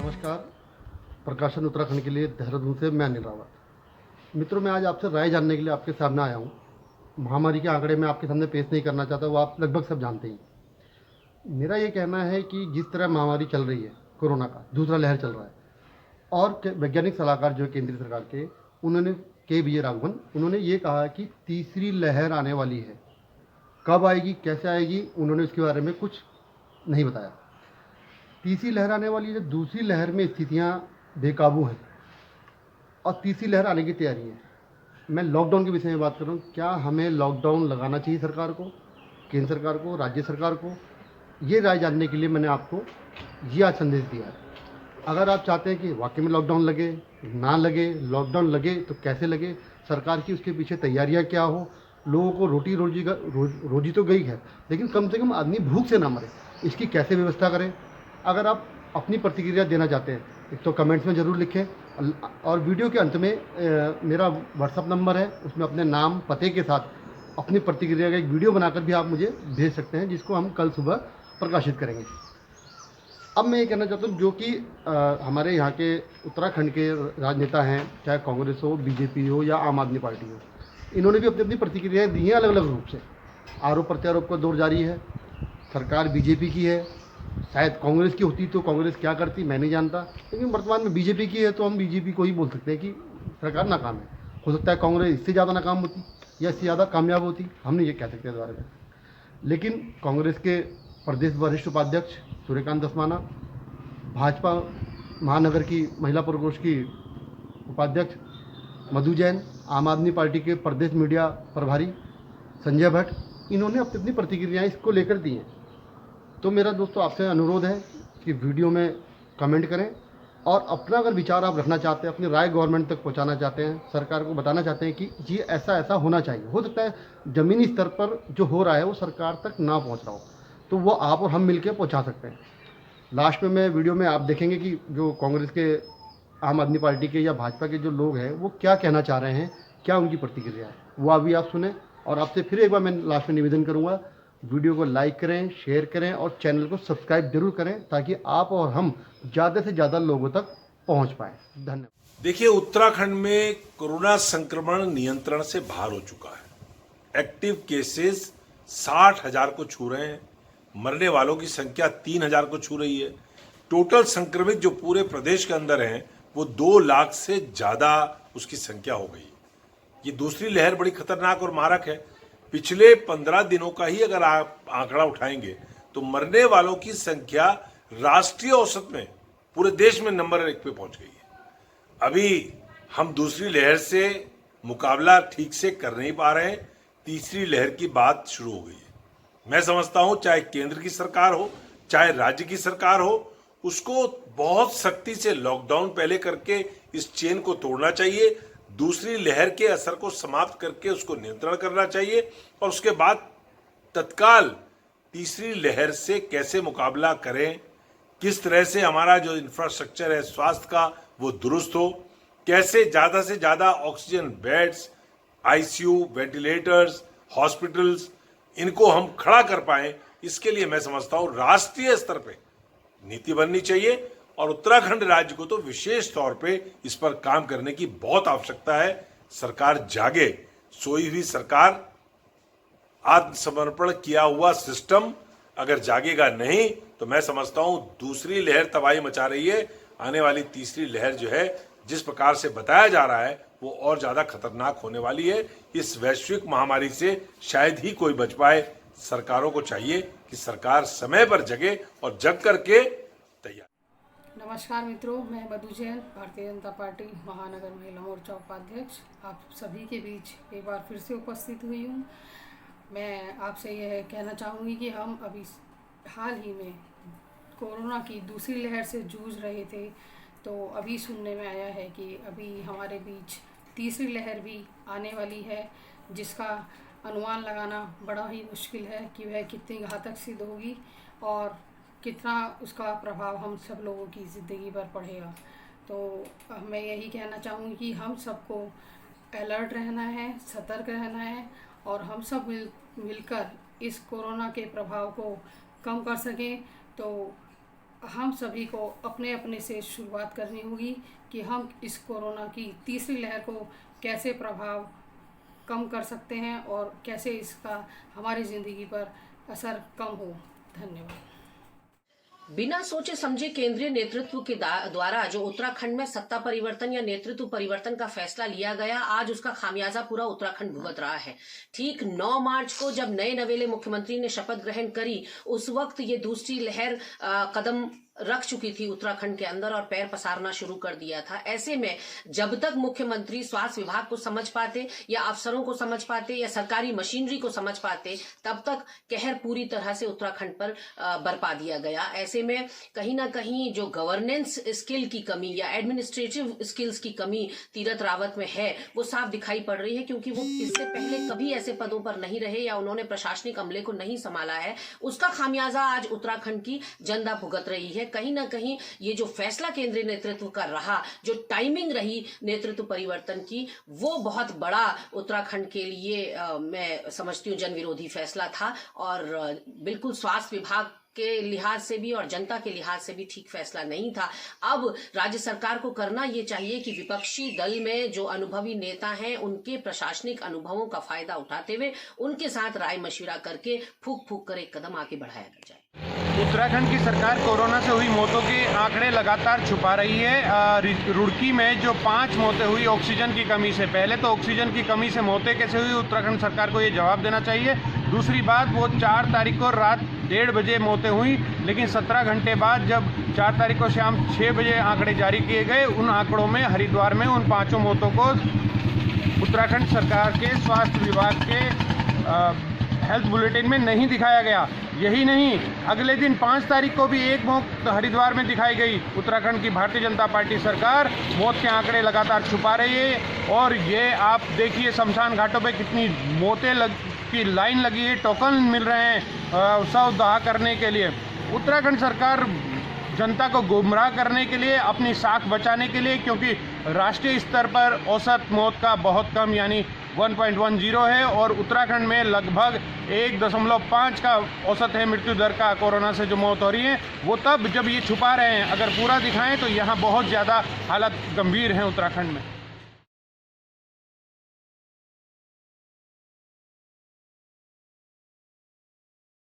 नमस्कार। प्रकाशन उत्तराखंड के लिए देहरादून से मैं अनिल रावत। मित्रों, मैं आज आपसे राय जानने के लिए आपके सामने आया हूँ। महामारी के आंकड़े मैं आपके सामने पेश नहीं करना चाहता, वो आप लगभग सब जानते ही। मेरा ये कहना है कि जिस तरह महामारी चल रही है, कोरोना का दूसरा लहर चल रहा है, और वैज्ञानिक सलाहकार जो है केंद्रीय सरकार के, उन्होंने के विजय राघवन, उन्होंने ये कहा कि तीसरी लहर आने वाली है। कब आएगी, कैसे आएगी, उन्होंने इसके बारे में कुछ नहीं बताया। तीसरी लहर आने वाली है जब दूसरी लहर में स्थितियां बेकाबू हैं और तीसरी लहर आने की तैयारी है। मैं लॉकडाउन के विषय में बात कर रहा हूँ। क्या हमें लॉकडाउन लगाना चाहिए सरकार को, केंद्र सरकार को, राज्य सरकार को? ये राय जानने के लिए मैंने आपको ये आज संदेश दिया है। अगर आप चाहते हैं कि वाकई में लॉकडाउन लगे, ना लगे, लॉकडाउन लगे तो कैसे लगे, सरकार की उसके पीछे तैयारियां क्या हो, लोगों को रोजी तो गई है, लेकिन कम से कम आदमी भूख से ना मरे, इसकी कैसे व्यवस्था करें। अगर आप अपनी प्रतिक्रिया देना चाहते हैं, एक तो कमेंट्स में ज़रूर लिखें, और वीडियो के अंत में मेरा व्हाट्सअप नंबर है, उसमें अपने नाम पते के साथ अपनी प्रतिक्रिया का एक वीडियो बनाकर भी आप मुझे भेज सकते हैं, जिसको हम कल सुबह प्रकाशित करेंगे। अब मैं ये कहना चाहता हूँ, जो कि हमारे यहाँ के उत्तराखंड के राजनेता हैं, चाहे कांग्रेस हो, बीजेपी हो या आम आदमी पार्टी हो, इन्होंने भी अपनी अपनी प्रतिक्रियाएँ दी हैं अलग अलग रूप से। आरोप प्रत्यारोप का दौर जारी है। सरकार बीजेपी की है, शायद कांग्रेस की होती तो कांग्रेस क्या करती मैं नहीं जानता, लेकिन वर्तमान में बीजेपी की है तो हम बीजेपी को ही बोल सकते हैं कि सरकार नाकाम है। हो सकता है कांग्रेस इससे ज़्यादा नाकाम होती या इससे ज़्यादा कामयाब होती, हम नहीं ये कह सकते इस बारे में। लेकिन कांग्रेस के प्रदेश वरिष्ठ उपाध्यक्ष सूर्यकांत धस्माना, भाजपा महानगर की महिला प्रकोष्ठ की उपाध्यक्ष मधु जैन, आम आदमी पार्टी के प्रदेश मीडिया प्रभारी संजय भट्ट, इन्होंने अपनी अपनी प्रतिक्रियाएँ इसको लेकर दी हैं। तो मेरा दोस्तों आपसे अनुरोध है कि वीडियो में कमेंट करें, और अपना अगर विचार आप रखना चाहते हैं, अपनी राय गवर्नमेंट तक पहुंचाना चाहते हैं, सरकार को बताना चाहते हैं कि ये ऐसा ऐसा होना चाहिए। हो सकता है ज़मीनी स्तर पर जो हो रहा है वो सरकार तक ना पहुंच रहा हो, तो वो आप और हम मिलकर पहुंचा सकते हैं। लास्ट में मैं वीडियो में आप देखेंगे कि जो कांग्रेस के, आम आदमी पार्टी के या भाजपा के जो लोग हैं वो क्या कहना चाह रहे हैं, क्या उनकी प्रतिक्रिया है, वो अभी आप सुने। और आपसे फिर एक बार मैं लास्ट में निवेदन करूँगा, वीडियो को लाइक करें, शेयर करें और चैनल को सब्सक्राइब जरूर करें, ताकि आप और हम ज़्यादा से ज़्यादा लोगों तक पहुंच पाएं। धन्यवाद। देखिए, उत्तराखंड में कोरोना संक्रमण नियंत्रण से बाहर हो चुका है। एक्टिव केसेस 60,000 को छू रहे हैं। मरने वालों की संख्या 3,000 को छू रही है। टोटल संक्रमित जो पूरे प्रदेश के अंदर हैं वो 2 लाख से ज्यादा उसकी संख्या हो गई। ये दूसरी लहर बड़ी खतरनाक और मारक है। पिछले 15 दिनों का ही अगर आप आंकड़ा उठाएंगे तो मरने वालों की संख्या राष्ट्रीय औसत में पूरे देश में नंबर 1 पे पहुंच गई है। अभी हम दूसरी लहर से मुकाबला ठीक से कर नहीं पा रहे हैं, तीसरी लहर की बात शुरू हो गई है। मैं समझता हूं चाहे केंद्र की सरकार हो चाहे राज्य की सरकार हो, उसको बहुत सख्ती से लॉकडाउन पहले करके इस चेन को तोड़ना चाहिए, दूसरी लहर के असर को समाप्त करके उसको नियंत्रण करना चाहिए, और उसके बाद तत्काल तीसरी लहर से कैसे मुकाबला करें, किस तरह से हमारा जो इंफ्रास्ट्रक्चर है स्वास्थ्य का वो दुरुस्त हो, कैसे ज्यादा से ज्यादा oxygen beds, ICU, ventilators, hospitals, इनको हम खड़ा कर पाए, इसके लिए मैं समझता हूं राष्ट्रीय स्तर पे नीति बननी चाहिए, और उत्तराखंड राज्य को तो विशेष तौर पे इस पर काम करने की बहुत आवश्यकता है। सरकार जागे, सोई हुई सरकार, आत्मसमर्पण किया हुआ सिस्टम अगर जागेगा नहीं तो मैं समझता हूं दूसरी लहर तबाही मचा रही है। आने वाली तीसरी लहर जो है, जिस प्रकार से बताया जा रहा है, वो और ज्यादा खतरनाक होने वाली है। इस वैश्विक महामारी से शायद ही कोई बच पाए। सरकारों को चाहिए कि सरकार समय पर जगे और जग करके तैयार। नमस्कार मित्रों, मैं मधु जैन, भारतीय जनता पार्टी महानगर महिला मोर्चा उपाध्यक्ष, आप सभी के बीच एक बार फिर से उपस्थित हुई हूँ। मैं आपसे यह कहना चाहूँगी कि हम अभी हाल ही में कोरोना की दूसरी लहर से जूझ रहे थे, तो अभी सुनने में आया है कि अभी हमारे बीच तीसरी लहर भी आने वाली है, जिसका अनुमान लगाना बड़ा ही मुश्किल है कि वह कितनी घातक सिद्ध होगी और कितना उसका प्रभाव हम सब लोगों की ज़िंदगी पर पड़ेगा। तो मैं यही कहना चाहूँगी कि हम सबको अलर्ट रहना है, सतर्क रहना है, और हम सब मिलकर इस कोरोना के प्रभाव को कम कर सकें। तो हम सभी को अपने अपने से शुरुआत करनी होगी कि हम इस कोरोना की तीसरी लहर को कैसे प्रभाव कम कर सकते हैं और कैसे इसका हमारी ज़िंदगी पर असर कम हो। धन्यवाद। बिना सोचे समझे केंद्रीय नेतृत्व के द्वारा जो उत्तराखंड में सत्ता परिवर्तन या नेतृत्व परिवर्तन का फैसला लिया गया, आज उसका खामियाजा पूरा उत्तराखंड भुगत रहा है। ठीक 9 मार्च को जब नए नवेले मुख्यमंत्री ने शपथ ग्रहण करी, उस वक्त ये दूसरी लहर कदम रख चुकी थी उत्तराखंड के अंदर और पैर पसारना शुरू कर दिया था। ऐसे में जब तक मुख्यमंत्री स्वास्थ्य विभाग को समझ पाते या अफसरों को समझ पाते या सरकारी मशीनरी को समझ पाते, तब तक कहर पूरी तरह से उत्तराखंड पर बरपा दिया गया। ऐसे में कहीं ना कहीं जो गवर्नेंस स्किल की कमी या एडमिनिस्ट्रेटिव स्किल्स की कमी तीरथ रावत में है, वो साफ दिखाई पड़ रही है, क्योंकि वो इससे पहले कभी ऐसे पदों पर नहीं रहे या उन्होंने प्रशासनिक अमले को नहीं संभाला है। उसका खामियाजा आज उत्तराखंड की जनता भुगत रही है। कहीं ना कहीं ये जो फैसला केंद्रीय नेतृत्व का रहा, जो टाइमिंग रही नेतृत्व परिवर्तन की, वो बहुत बड़ा उत्तराखंड के लिए मैं समझती हूँ जन विरोधी फैसला था और बिल्कुल स्वास्थ्य विभाग के लिहाज से भी और जनता के लिहाज से भी ठीक फैसला नहीं था। अब राज्य सरकार को करना ये चाहिए कि विपक्षी दल में जो अनुभवी नेता हैं, उनके प्रशासनिक अनुभवों का फायदा उठाते हुए उनके साथ राय मशविरा करके फूक फूक कर एक कदम आगे बढ़ाया जाए। उत्तराखंड की सरकार कोरोना से हुई मौतों के आंकड़े लगातार छुपा रही है। रुड़की में जो 5 मौतें हुई ऑक्सीजन की कमी से, पहले तो ऑक्सीजन की कमी से मौतें कैसे हुई, उत्तराखंड सरकार को ये जवाब देना चाहिए। दूसरी बात, वो 4 तारीख को रात 1:30 बजे मौतें हुई, लेकिन 17 घंटे बाद जब 4 तारीख को शाम 6 बजे आंकड़े जारी किए गए, उन आंकड़ों में हरिद्वार में उन 5 मौतों को उत्तराखंड सरकार के स्वास्थ्य विभाग के हेल्थ बुलेटिन में नहीं दिखाया गया। यही नहीं, अगले दिन 5 तारीख को भी एक मौत हरिद्वार में दिखाई गई। उत्तराखंड की भारतीय जनता पार्टी सरकार मौत के आंकड़े लगातार छुपा रही है। और ये आप देखिए शमशान घाटों पे कितनी मौतें की लाइन लगी है, टोकन मिल रहे हैं शव दाह करने के लिए। उत्तराखंड सरकार जनता को गुमराह करने के लिए, अपनी साख बचाने के लिए, क्योंकि राष्ट्रीय स्तर पर औसत मौत का बहुत कम यानी 1.10 है और उत्तराखंड में लगभग 1.5 का औसत है मृत्यु दर का कोरोना से जो मौत हो रही है। वो तब जब ये छुपा रहे हैं, अगर पूरा दिखाएं तो यहाँ बहुत ज़्यादा हालत गंभीर है उत्तराखंड में।